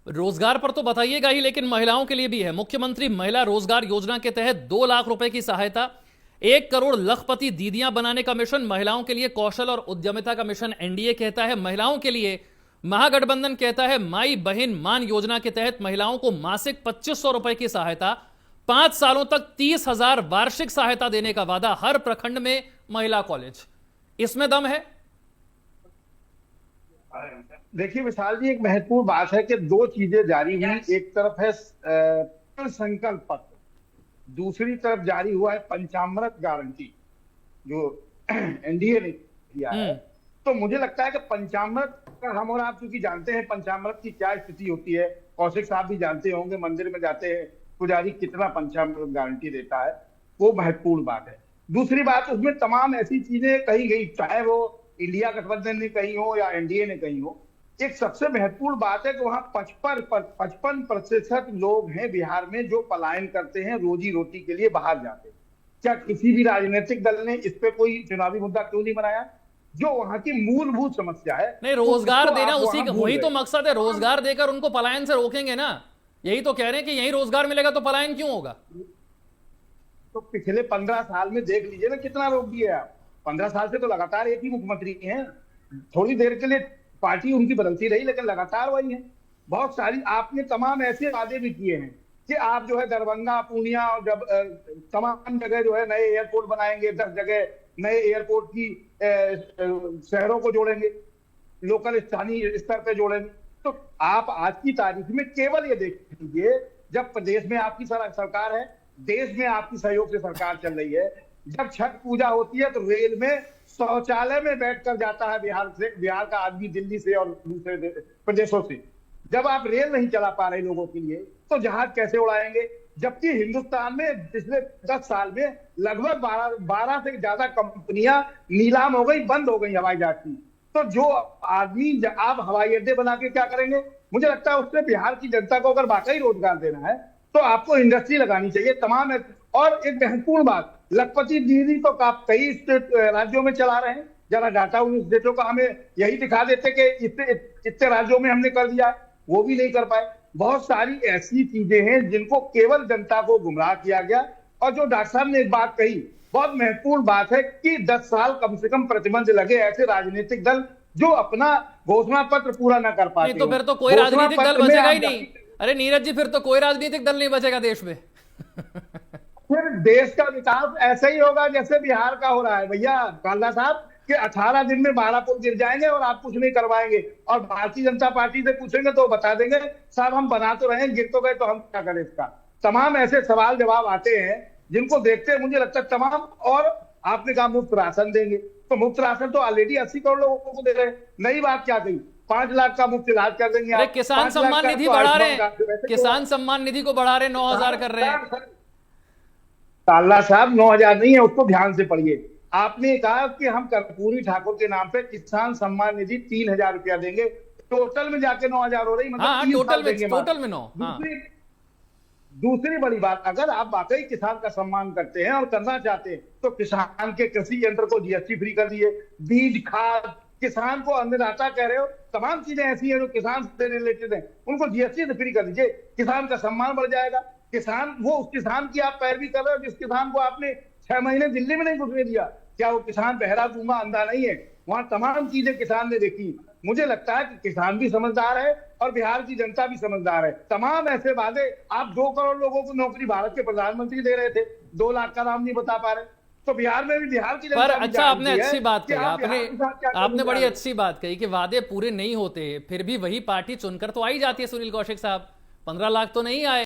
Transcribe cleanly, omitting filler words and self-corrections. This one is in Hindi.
रोजगार पर तो बताइएगा ही, लेकिन महिलाओं के लिए भी है। मुख्यमंत्री महिला रोजगार योजना के तहत 2 लाख रुपए की सहायता, 1 करोड़ लखपति दीदियां बनाने का मिशन, महिलाओं के लिए कौशल और उद्यमिता का मिशन एनडीए कहता है। महिलाओं के लिए महागठबंधन कहता है माई बहन मान योजना के तहत महिलाओं को मासिक 2500 रुपए की सहायता, 5 सालों तक 30,000 वार्षिक सहायता देने का वादा, हर प्रखंड में महिला कॉलेज। इसमें दम है। देखिए विशाल जी, एक महत्वपूर्ण बात है कि दो चीजें जारी हुई। एक तरफ है संकल्प पत्र, दूसरी तरफ जारी हुआ है पंचामृत गारंटी जो एनडीए ने किया है। तो मुझे लगता है कि पंचामृत का हम और आप चूंकि जानते हैं पंचामृत की क्या स्थिति होती है, कौशिक साहब भी जानते होंगे, मंदिर में जाते हैं पुजारी कितना पंचामृत गारंटी देता है, वो महत्वपूर्ण बात है। दूसरी बात, उसमें तमाम ऐसी चीजें कही गई, चाहे वो इंडिया गठबंधन ने कही हो या एनडीए ने कही हो। एक सबसे महत्वपूर्ण बात है कि वहां 55% लोग हैं बिहार में जो पलायन करते हैं, रोजी रोटी के लिए बाहर जाते हैं। क्या किसी भी राजनीतिक दल ने इस पे कोई चुनावी मुद्दा क्यों नहीं बनाया? जो वहां की मूलभूत समस्या है, नहीं, रोजगार तो देना उसी वही तो मकसद है। रोजगार देकर उनको पलायन से रोकेंगे ना। यही तो कह रहे हैं कि यही रोजगार मिलेगा तो पलायन क्यों होगा। तो पिछले 15 साल में देख लीजिए ना कितना रोक दिया आप। 15 साल से तो लगातार एक ही मुख्यमंत्री हैं। थोड़ी देर के लिए पार्टी उनकी बदलती रही लेकिन लगातार वही है। बहुत सारी आपने तमाम ऐसे वादे भी किए हैं कि आप जो है दरभंगा, पूर्णिया और जब तमाम जगह जो है नए एयरपोर्ट बनाएंगे, 10 जगह नए एयरपोर्ट की शहरों को जोड़ेंगे, लोकल स्थानीय स्तर पे जोड़ेंगे। तो आप आज की तारीख में केवल ये देख लीजिए, जब प्रदेश में आपकी सरकार है, देश में आपकी सहयोग से सरकार चल रही है, जब छठ पूजा होती है तो रेल में शौचालय में बैठकर जाता है बिहार का आदमी, दिल्ली से और दूसरे प्रदेशों से। जब आप रेल नहीं चला पा रहे लोगों के लिए तो जहाज कैसे उड़ाएंगे? जबकि हिंदुस्तान में पिछले 10 साल में लगभग 12 से ज्यादा कंपनियां नीलाम हो गई, बंद हो गई हवाई जहाज की। तो जो आदमी आप हवाई अड्डे बना के क्या करेंगे? मुझे लगता है उससे बिहार की जनता को अगर वाकई रोजगार देना है तो आपको इंडस्ट्री लगानी चाहिए तमाम। और एक महत्वपूर्ण बात, लखपति दीदी तो आप कई स्टेट राज्यों में चला रहे हैं। जरा डाटा उन स्टेटों का हमें यही दिखा देते कि इतने राज्यों में हमने कर दिया, वो भी नहीं कर पाए। बहुत सारी ऐसी चीजें हैं जिनको केवल जनता को गुमराह किया गया। और जो डॉक्टर साहब ने एक बात कही, बहुत महत्वपूर्ण बात है कि 10 साल कम से कम प्रतिबंध लगे ऐसे राजनीतिक दल जो अपना घोषणा पत्र पूरा न कर पाते। तो फिर तो कोई राजनीतिक दल बचेगा ही नहीं। अरे नीरज जी, फिर तो कोई राजनीतिक दल नहीं बचेगा देश में। फिर देश का विकास ऐसे ही होगा जैसे बिहार का हो रहा है भैया काला साहब, कि 18 दिन में 12 पुल गिर जाएंगे और आप कुछ नहीं करवाएंगे। और भारतीय जनता पार्टी से पूछेंगे तो बता देंगे साहब हम बना तो रहे, गिर तो गए तो हम क्या करें इसका। तमाम ऐसे सवाल जवाब आते हैं जिनको देखते हैं मुझे लगता है तमाम। और आपने कहा मुफ्त राशन देंगे, तो मुफ्त राशन तो ऑलरेडी 80 करोड़ लोगों को दे रहे हैं। नई बात क्या कही? 5 लाख का मुफ्त इलाज कर देंगे। अरे किसान सम्मान निधि बढ़ा रहे हैं, किसान सम्मान निधि को बढ़ा रहे, 9,000 कर रहे हैं। काला साहब 9,000 नहीं है, उसको ध्यान से पढ़िए। आपने कहा कि हम कर्पूरी ठाकुर के नाम पे किसान सम्मान निधि 3,000 रुपया देंगे, टोटल में जाके 9,000 हो रही, मतलब हाँ, टोटल में 9। दूसरी बड़ी बात, अगर आप वाकई किसान का सम्मान करते हैं और करना चाहते हैं तो किसान के कृषि यंत्र को जीएसटी फ्री कर दिए, बीज खाद, किसान को अन्नदाता कह रहे हो, तमाम चीजें ऐसी हैं जो किसान से रिलेटेड हैं, उनको जीएसटी से फ्री कर दीजिए। किसान का सम्मान बढ़ जाएगा। किसान, वो उस किसान की आप पैरवी कर रहे हो जिस किसान को आपने 6 महीने दिल्ली में नहीं घुसने दिया। क्या वो किसान बहरा गूंगा अंधा नहीं है? वहां तमाम चीजें किसान ने देखी। मुझे लगता है कि किसान भी समझदार है और बिहार की जनता भी समझदार है। तमाम ऐसे वादे, आप 2 करोड़ लोगों को नौकरी भारत के प्रधानमंत्री दे रहे थे, 2 लाख का नाम नहीं बता पा रहे। तो बिहार में भी बिहार की जनता पर अच्छा, आपने अच्छी बात कही, आपने बड़ी अच्छी बात कही कि वादे पूरे नहीं होते, फिर भी वही पार्टी चुनकर तो आई जाती है। सुनील कौशिक साहब, 15 लाख तो नहीं आए।